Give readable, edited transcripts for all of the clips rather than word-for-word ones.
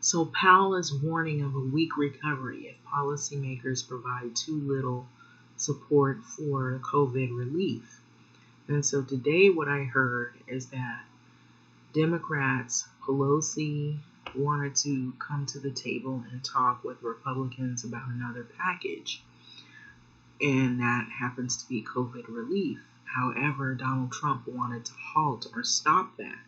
So Powell is warning of a weak recovery if policymakers provide too little support for COVID relief. And so today what I heard is that Democrats, Pelosi, wanted to come to the table and talk with Republicans about another package, and that happens to be COVID relief. However, Donald Trump wanted to halt or stop that.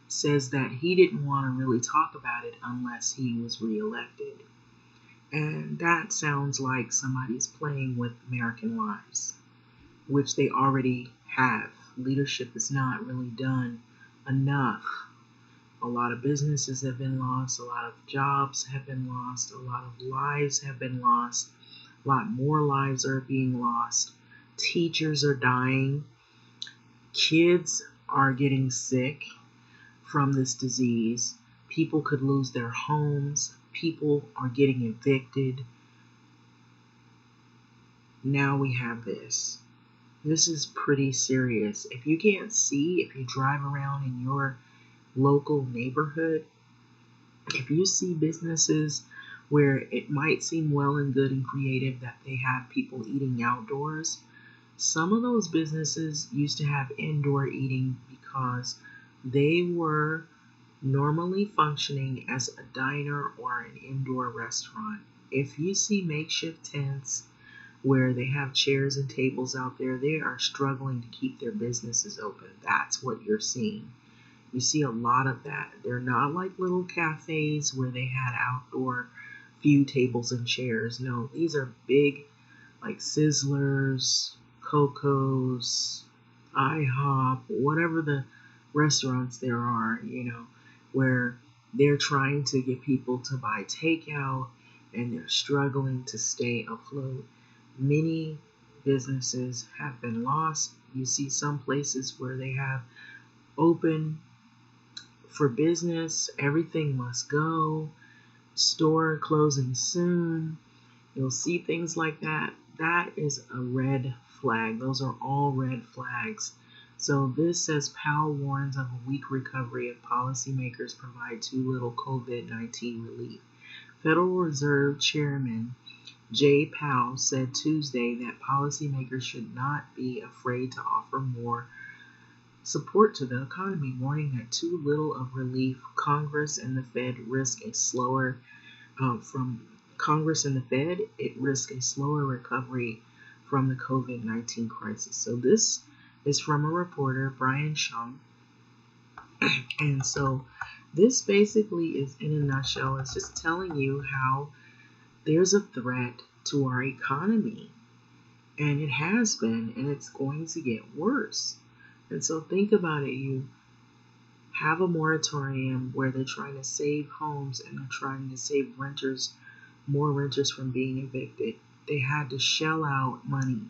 Says that he didn't want to really talk about it unless he was reelected. And that sounds like somebody's playing with American lives, which they already have. Leadership has not really done enough. A lot of businesses have been lost, a lot of jobs have been lost, a lot of lives have been lost, a lot more lives are being lost. Teachers are dying, kids are getting sick from this disease. People could lose their homes, people are getting evicted. Now we have this. This is pretty serious. If you can't see, if you drive around in your local neighborhood, if you see businesses where it might seem well and good and creative that they have people eating outdoors, some of those businesses used to have indoor eating because they were normally functioning as a diner or an indoor restaurant. If you see makeshift tents where they have chairs and tables out there, they are struggling to keep their businesses open. That's what you're seeing. You see a lot of that. They're not like little cafes where they had outdoor few tables and chairs. No, these are big, like Sizzlers, Coco's, IHOP, whatever the restaurants there are, where they're trying to get people to buy takeout and they're struggling to stay afloat. Many businesses have been lost. You see some places where they have open for business, everything must go, store closing soon. You'll see things like that. That is a red flag. Those are all red flags. So this says Powell warns of a weak recovery if policymakers provide too little COVID-19 relief. Federal Reserve Chairman Jay Powell said Tuesday that policymakers should not be afraid to offer more support to the economy, warning that too little of relief Congress and the Fed risk a slower it risks a slower recovery from the COVID-19 crisis. So this is from a reporter, Brian Shum. And so this basically is, in a nutshell, it's just telling you how there's a threat to our economy. And it has been, and it's going to get worse. And so think about it. You have a moratorium where they're trying to save homes and they're trying to save more renters from being evicted. They had to shell out money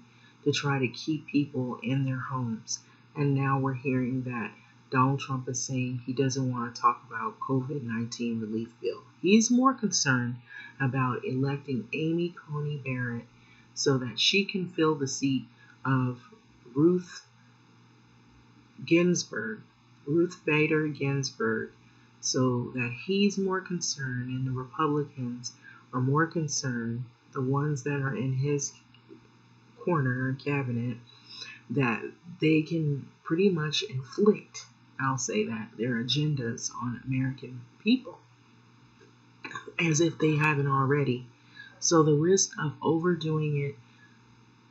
to try to keep people in their homes. And now we're hearing that Donald Trump is saying he doesn't want to talk about COVID-19 relief bill. He's more concerned about electing Amy Coney Barrett so that she can fill the seat of Ruth Bader Ginsburg, so that he's more concerned and the Republicans are more concerned, the ones that are in his corner cabinet, that they can pretty much inflict, I'll say that, their agendas on American people, as if they haven't already. So the risk of overdoing it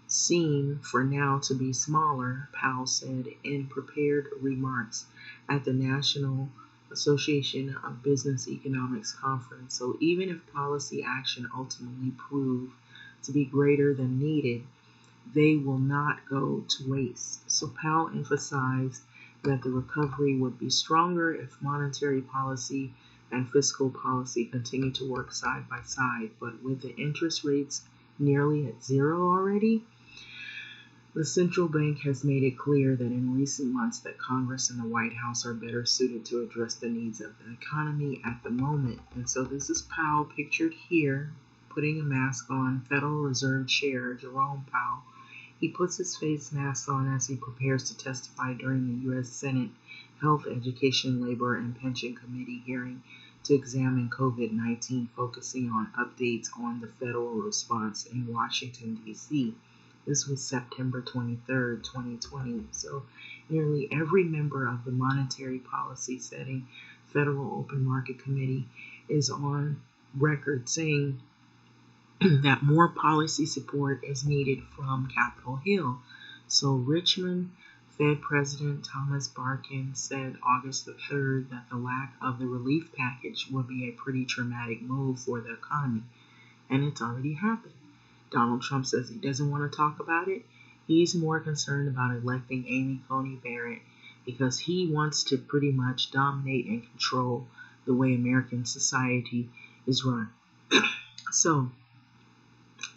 seem for now to be smaller, Powell said in prepared remarks at the National Association of Business Economics conference. So even if policy action ultimately prove to be greater than needed, they will not go to waste. So Powell emphasized that the recovery would be stronger if monetary policy and fiscal policy continue to work side by side. But with the interest rates nearly at zero already, the central bank has made it clear that in recent months that Congress and the White House are better suited to address the needs of the economy at the moment. And so this is Powell pictured here, putting a mask on, Federal Reserve Chair Jerome Powell. He puts his face mask on as he prepares to testify during the U.S. Senate Health, Education, Labor, and Pension Committee hearing to examine COVID-19, focusing on updates on the federal response in Washington, D.C. This was September 23rd, 2020. So nearly every member of the Monetary Policy Setting Federal Open Market Committee is on record saying that more policy support is needed from Capitol Hill. So Richmond Fed President Thomas Barkin said August the 3rd that the lack of the relief package would be a pretty traumatic move for the economy, and it's already happened. Donald Trump says he doesn't want to talk about it. He's more concerned about electing Amy Coney Barrett because he wants to pretty much dominate and control the way American society is run. So,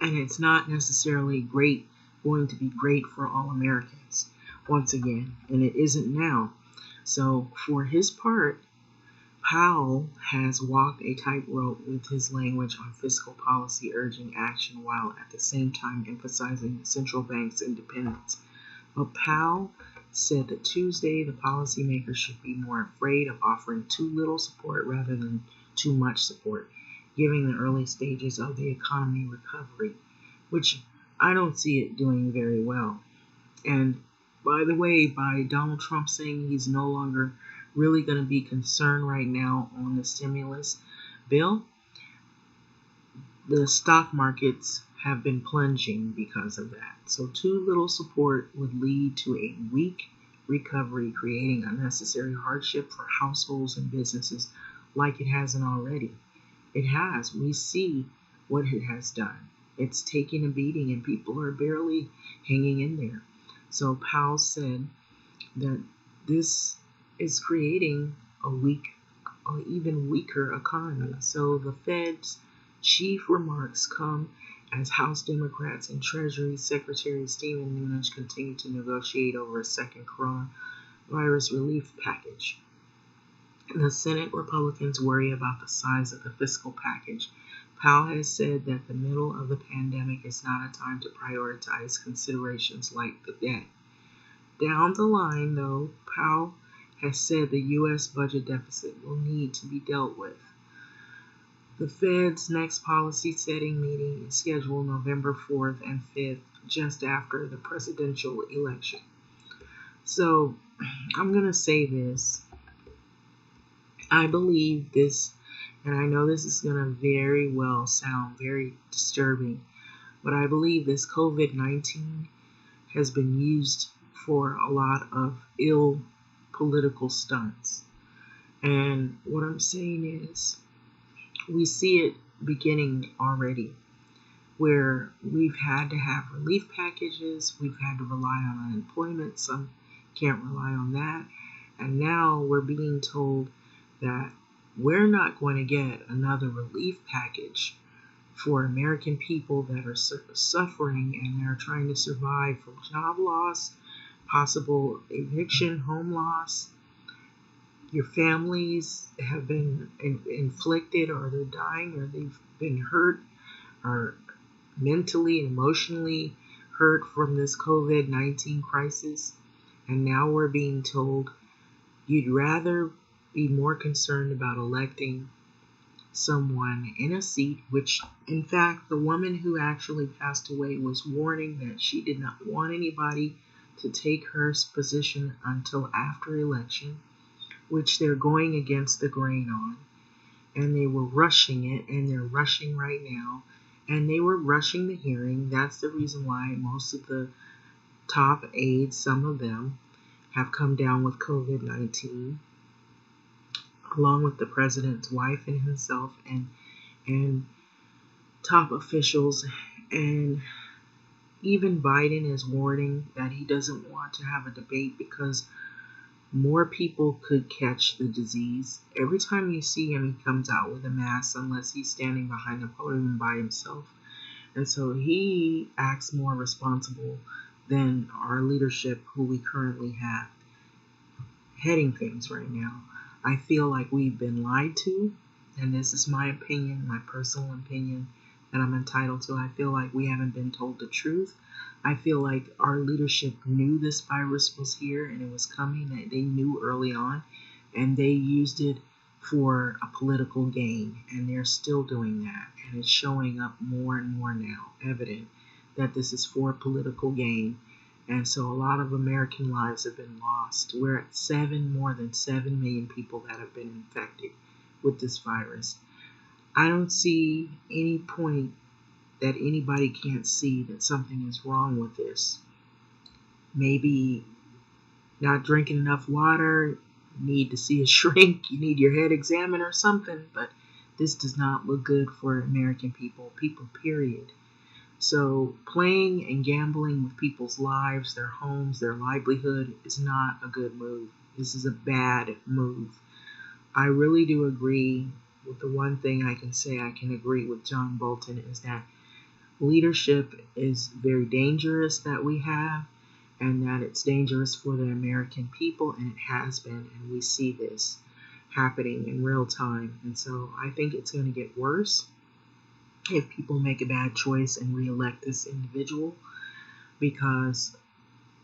and it's not necessarily going to be great for all Americans once again, and it isn't now. So for his part, Powell has walked a tightrope with his language on fiscal policy, urging action while at the same time emphasizing the central bank's independence. But Powell said that Tuesday the policymakers should be more afraid of offering too little support rather than too much support, given the early stages of the economy recovery, which I don't see it doing very well. And by the way, by Donald Trump saying he's no longer really going to be concerned right now on the stimulus bill, the stock markets have been plunging because of that. So too little support would lead to a weak recovery, creating unnecessary hardship for households and businesses like it hasn't already. It has. We see what it has done. It's taking a beating and people are barely hanging in there. So Powell said that this is creating an even weaker economy. So the Fed's chief remarks come as House Democrats and Treasury Secretary Steven Mnuchin continue to negotiate over a second coronavirus relief package. The Senate Republicans worry about the size of the fiscal package. Powell has said that the middle of the pandemic is not a time to prioritize considerations like the debt. Down the line, though, Powell has said the U.S. budget deficit will need to be dealt with. The Fed's next policy setting meeting is scheduled November 4th and 5th, just after the presidential election. So, I'm going to say this. I believe this, and I know this is going to very well sound very disturbing, but I believe this COVID-19 has been used for a lot of ill political stunts. And what I'm saying is, we see it beginning already, where we've had to have relief packages, we've had to rely on unemployment, some can't rely on that, and now we're being told that we're not going to get another relief package for American people that are suffering and they're trying to survive from job loss, possible eviction, home loss. Your families have been inflicted, or they're dying, or they've been hurt, or mentally and emotionally hurt from this COVID-19 crisis. And now we're being told you'd rather be more concerned about electing someone in a seat, which in fact the woman who actually passed away was warning that she did not want anybody to take her position until after election, which they're going against the grain on, and they were rushing it, and they're rushing right now, and they were rushing the hearing. That's the reason why most of the top aides, some of them, have come down with COVID-19, along with the president's wife and himself, and top officials. And even Biden is warning that he doesn't want to have a debate because more people could catch the disease. Every time you see him, he comes out with a mask unless he's standing behind a podium by himself. And so he acts more responsible than our leadership who we currently have heading things right now. I feel like we've been lied to, and this is my opinion, my personal opinion that I'm entitled to. I feel like we haven't been told the truth. I feel like our leadership knew this virus was here and it was coming, that they knew early on, and they used it for a political gain, and they're still doing that, and it's showing up more and more now, evident that this is for political gain. And so a lot of American lives have been lost. We're at more than 7 million people that have been infected with this virus. I don't see any point that anybody can't see that something is wrong with this. Maybe not drinking enough water, need to see a shrink, you need your head examined or something, but this does not look good for American people, period. So playing and gambling with people's lives, their homes, their livelihood is not a good move. This is a bad move. I really do agree with the one thing I can say I can agree with John Bolton is that leadership is very dangerous that we have, and that it's dangerous for the American people, and it has been, and we see this happening in real time. And so I think it's going to get worse if people make a bad choice and reelect this individual, because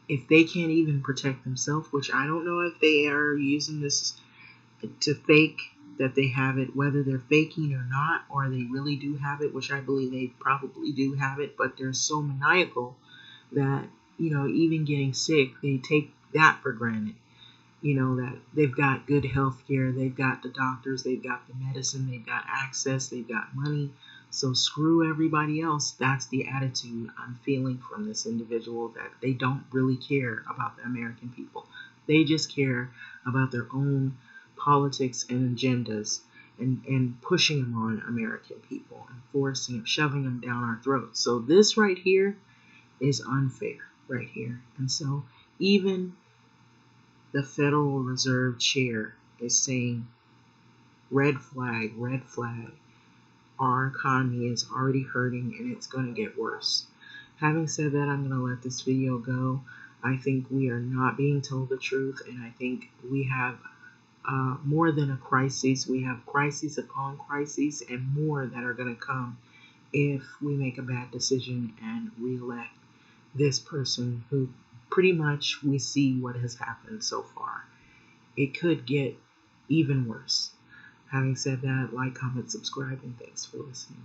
if they can't even protect themselves, which I don't know if they are using this to fake that they have it, whether they're faking or not, or they really do have it, which I believe they probably do have it, but they're so maniacal that, even getting sick, they take that for granted. That they've got good health care, they've got the doctors, they've got the medicine, they've got access, they've got money. So screw everybody else. That's the attitude I'm feeling from this individual, that they don't really care about the American people. They just care about their own politics and agendas, and pushing them on American people and forcing them, shoving them down our throats. So this right here is unfair right here. And so even the Federal Reserve chair is saying, red flag, red flag. Our economy is already hurting, and it's going to get worse. Having said that, I'm going to let this video go. I think we are not being told the truth, and I think we have more than a crisis. We have crises upon crises, and more that are going to come if we make a bad decision and reelect this person who pretty much we see what has happened so far. It could get even worse. Having said that, like, comment, subscribe, and thanks for listening.